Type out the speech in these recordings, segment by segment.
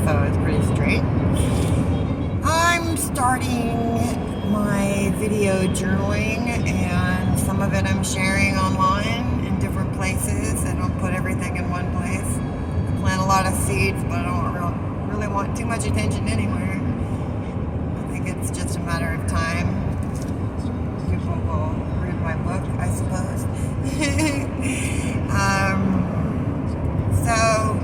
so it's pretty straight. I'm starting my video journaling, and some of it I'm sharing online in different places. I don't put everything in one place. I plant a lot of seeds, but I don't really want too much attention anywhere. I think it's just a matter of time. People will read my book, I suppose. So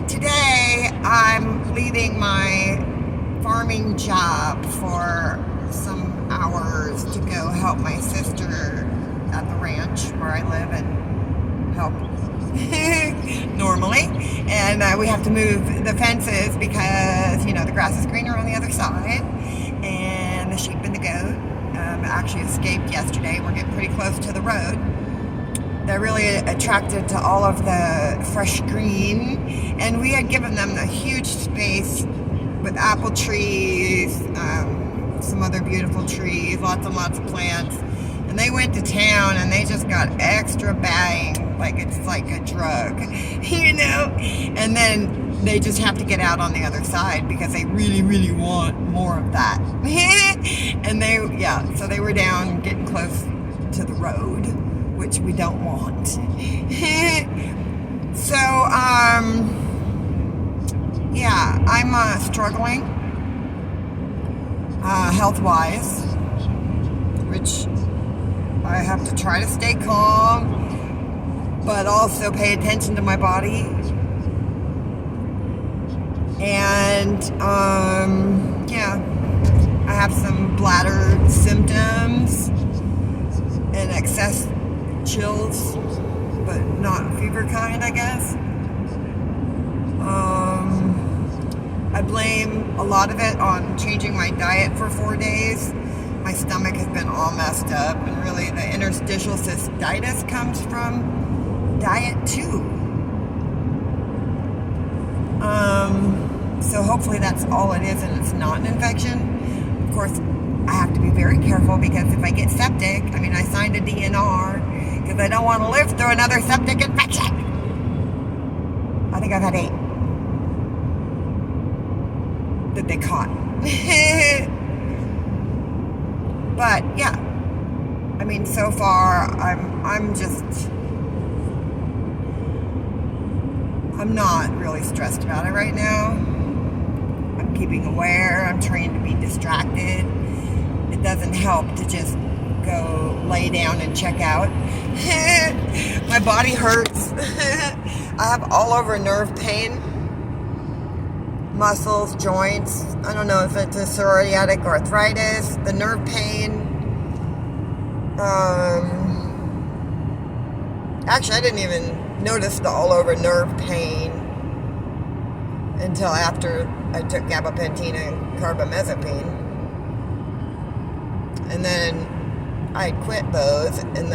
today I'm leaving my farming job for some hours to go help my sister at the ranch where I live and help normally. And we have to move the fences because, the grass is greener on the other side, and the sheep and the goat actually escaped yesterday. We're getting pretty close to the road. They're really attracted to all of the fresh green, and we had given them a huge space with apple trees, some other beautiful trees, lots and lots of plants. And they went to town and they just got extra bang, like it's like a drug, And then they just have to get out on the other side because they really, really want more of that. And so they were down getting close to the road, which we don't want. So, I'm struggling health-wise, which I have to try to stay calm, but also pay attention to my body. And, I have some bladder symptoms and excess chills, but not fever kind, I guess. I blame a lot of it on changing my diet for 4 days. My stomach has been all messed up, and really the interstitial cystitis comes from diet too. So hopefully that's all it is, and it's not an infection. Of course, I have to be very careful because if I get septic, I signed a DNR because I don't want to live through another septic infection. I think I've had 8 that they caught. But yeah, so far I'm not really stressed about it right now. I'm keeping aware. I'm trying to be distracted. It doesn't help to just go lay down and check out. My body hurts. I have all over nerve pain, muscles, joints. I don't know if it's a psoriatic arthritis, the nerve pain. Actually, I didn't even notice the all over nerve pain until after I took gabapentin and carbamazepine. And then I quit those, and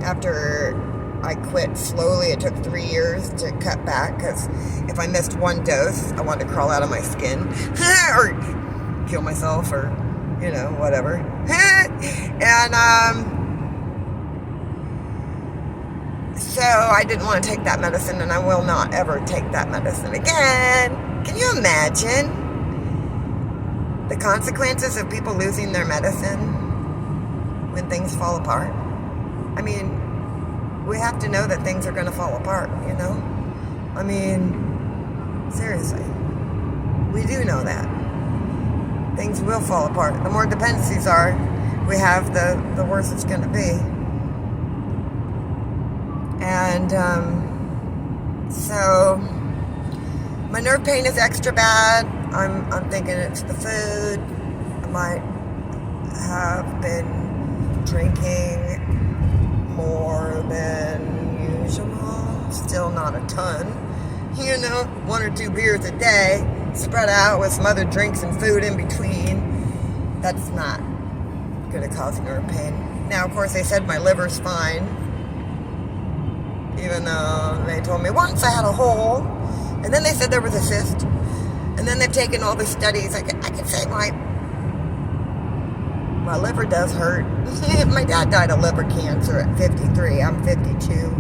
after I quit slowly, it took 3 years to cut back, because if I missed one dose, I wanted to crawl out of my skin or kill myself, or whatever. And so I didn't want to take that medicine, and I will not ever take that medicine again. Can you imagine the consequences of people losing their medicine when things fall apart? We have to know that things are going to fall apart, seriously. We do know that. Things will fall apart. The more dependencies we have, the worse it's going to be. And so my nerve pain is extra bad. I'm thinking it's the food. I might have been drinking more than usual. Still not a ton. 1 or 2 beers a day, spread out with some other drinks and food in between. That's not going to cause nerve pain. Now, of course, they said my liver's fine, even though they told me once I had a hole, and then they said there was a cyst, and then they've taken all the studies. I could say my My liver does hurt. My dad died of liver cancer at 53. I'm 52.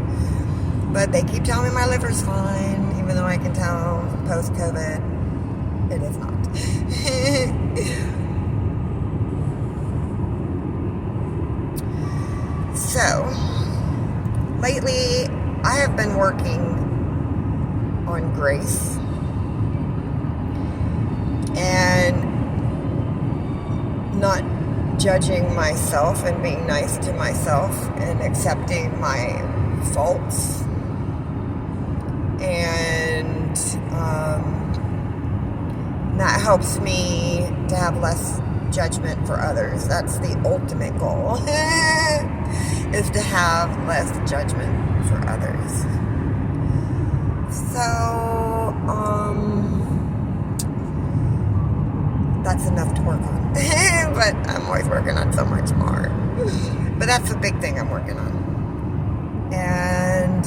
But they keep telling me my liver's fine, even though I can tell post-COVID it is not. So, lately I have been working on grace and not judging myself and being nice to myself and accepting my faults. And that helps me to have less judgment for others. That's the ultimate goal, is to have less judgment for others. So, that's enough to work on. But I'm always working on so much more. But that's the big thing I'm working on. And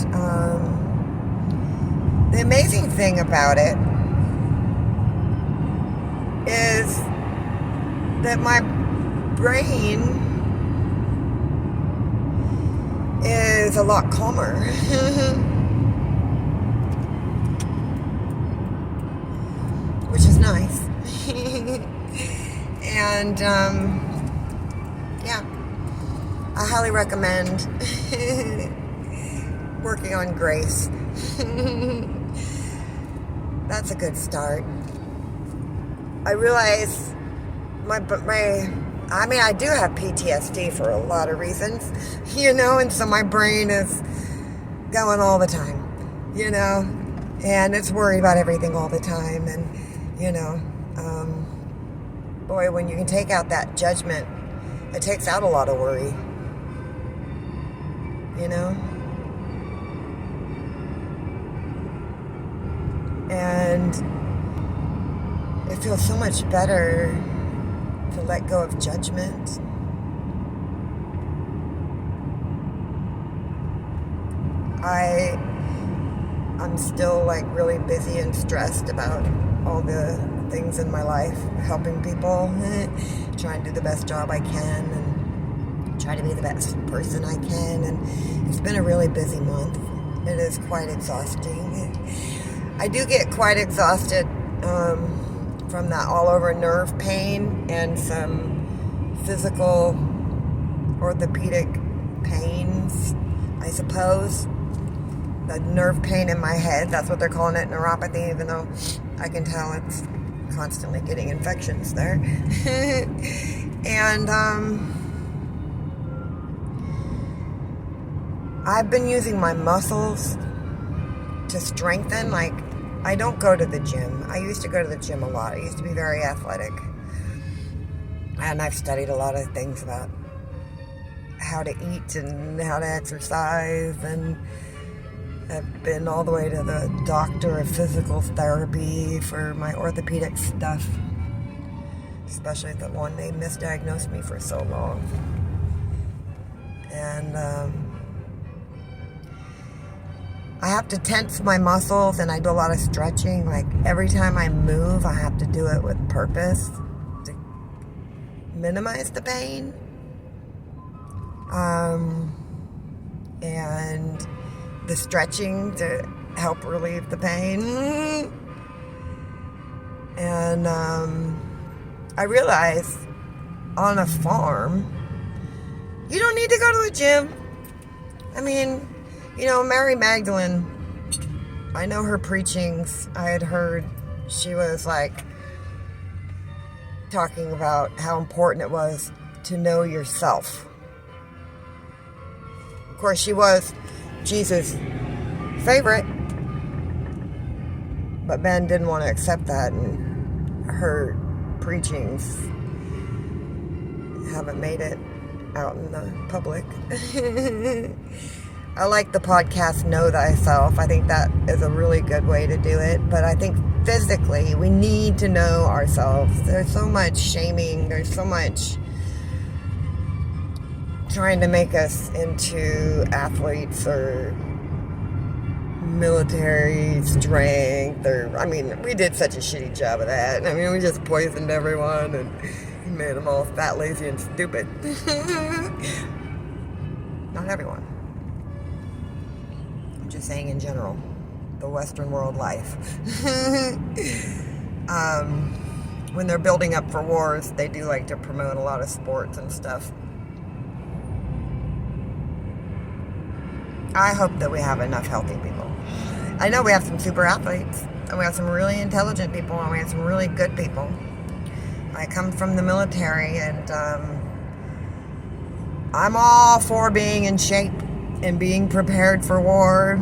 the amazing thing about it is that my brain is a lot calmer. Which is nice. And yeah, I highly recommend working on grace. That's a good start. I realize I do have PTSD for a lot of reasons, and so my brain is going all the time, and it's worried about everything all the time, and, boy, when you can take out that judgment, it takes out a lot of worry, and it feels so much better to let go of judgment. I'm still really busy and stressed about all the things in my life, helping people, trying to do the best job I can, and try to be the best person I can. And it's been a really busy month. It is quite exhausting. I do get quite exhausted from that all over nerve pain and some physical orthopedic pains, I suppose. The nerve pain in my head, that's what they're calling it, neuropathy, even though I can tell it's constantly getting infections there. And I've been using my muscles to strengthen. I don't go to the gym. I used to go to the gym a lot. I used to be very athletic. And I've studied a lot of things about how to eat and how to exercise, and I've been all the way to the doctor of physical therapy for my orthopedic stuff, especially the one they misdiagnosed me for so long. And I have to tense my muscles, and I do a lot of stretching. Every time I move, I have to do it with purpose to minimize the pain. And the stretching to help relieve the pain. And I realized on a farm, you don't need to go to the gym. I mean, Mary Magdalene, I know her preachings. I had heard she was talking about how important it was to know yourself. Of course, she was Jesus' favorite, but Ben didn't want to accept that, and her preachings haven't made it out in the public. I like the podcast Know Thyself. I think that is a really good way to do it, but I think physically we need to know ourselves. There's so much shaming, there's so much trying to make us into athletes or military strength, we did such a shitty job of that. We just poisoned everyone, and He made them all fat, lazy, and stupid. Not everyone. I'm just saying in general. The Western world life. When they're building up for wars, they do like to promote a lot of sports and stuff. I hope that we have enough healthy people. I know we have some super athletes, and we have some really intelligent people, and we have some really good people. I come from the military, and I'm all for being in shape and being prepared for war.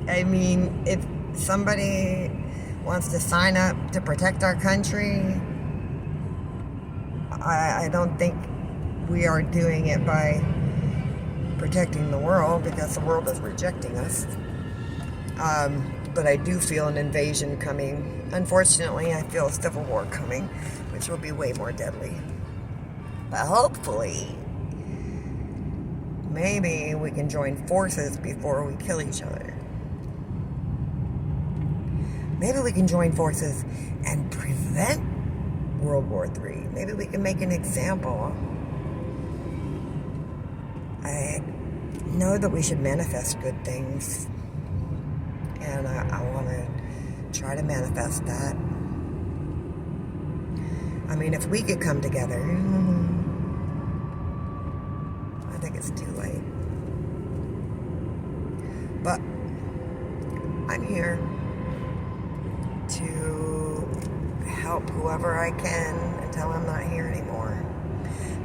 I mean, if somebody wants to sign up to protect our country, I don't think we are doing it by protecting the world, because the world is rejecting us. But I do feel an invasion coming. Unfortunately, I feel a civil war coming, which will be way more deadly. But hopefully, maybe we can join forces before we kill each other. Maybe we can join forces and prevent World War III. Maybe we can make an example. I know that we should manifest good things, and I want to try to manifest that. I mean, if we could come together, I think it's too late. But I'm here to help whoever I can until I'm not here anymore.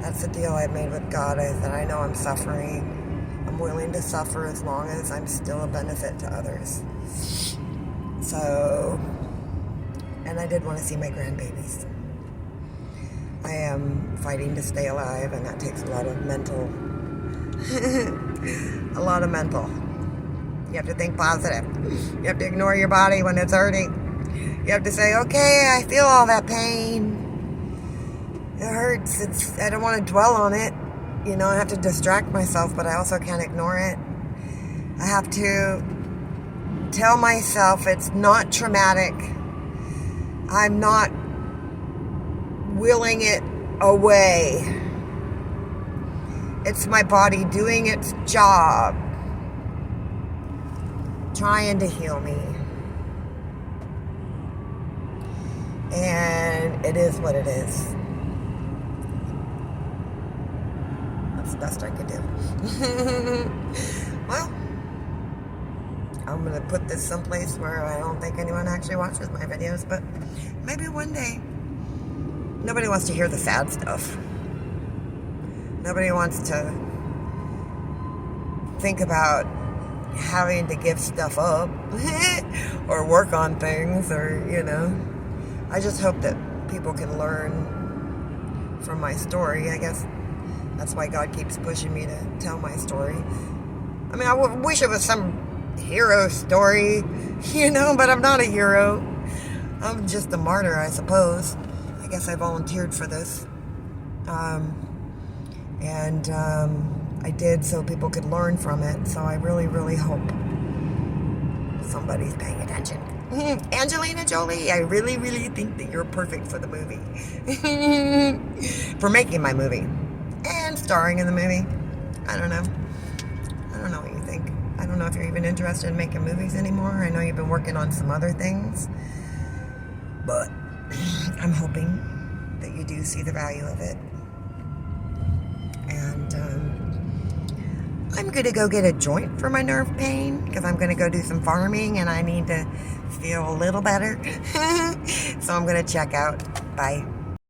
That's the deal I've made with God, is that I know I'm suffering. I'm willing to suffer as long as I'm still a benefit to others. So, and I did want to see my grandbabies. I am fighting to stay alive, and that takes a lot of mental, a lot of mental. You have to think positive. You have to ignore your body when it's hurting. You have to say, okay, I feel all that pain. It hurts. I don't want to dwell on it. You know, I have to distract myself, but I also can't ignore it. I have to tell myself it's not traumatic. I'm not willing it away. It's my body doing its job, trying to heal me. And it is what it is. That's the best I could do. Well, I'm going to put this someplace where I don't think anyone actually watches my videos, but maybe one day. Nobody wants to hear the sad stuff. Nobody wants to think about having to give stuff up or work on things, or, you know. I just hope that people can learn from my story. I guess that's why God keeps pushing me to tell my story. I mean, I wish it was some hero story, you know, but I'm not a hero. I'm just a martyr, I suppose. I guess I volunteered for this. I did so people could learn from it. So I really, really hope somebody's paying attention. Angelina Jolie, I really, really think that you're perfect for the movie. For making my movie. And starring in the movie. I don't know. I don't know what you think. I don't know if you're even interested in making movies anymore. I know you've been working on some other things. But I'm hoping that you do see the value of it. And I'm going to go get a joint for my nerve pain, because I'm going to go do some farming and I need to feel a little better. So I'm going to check out. Bye.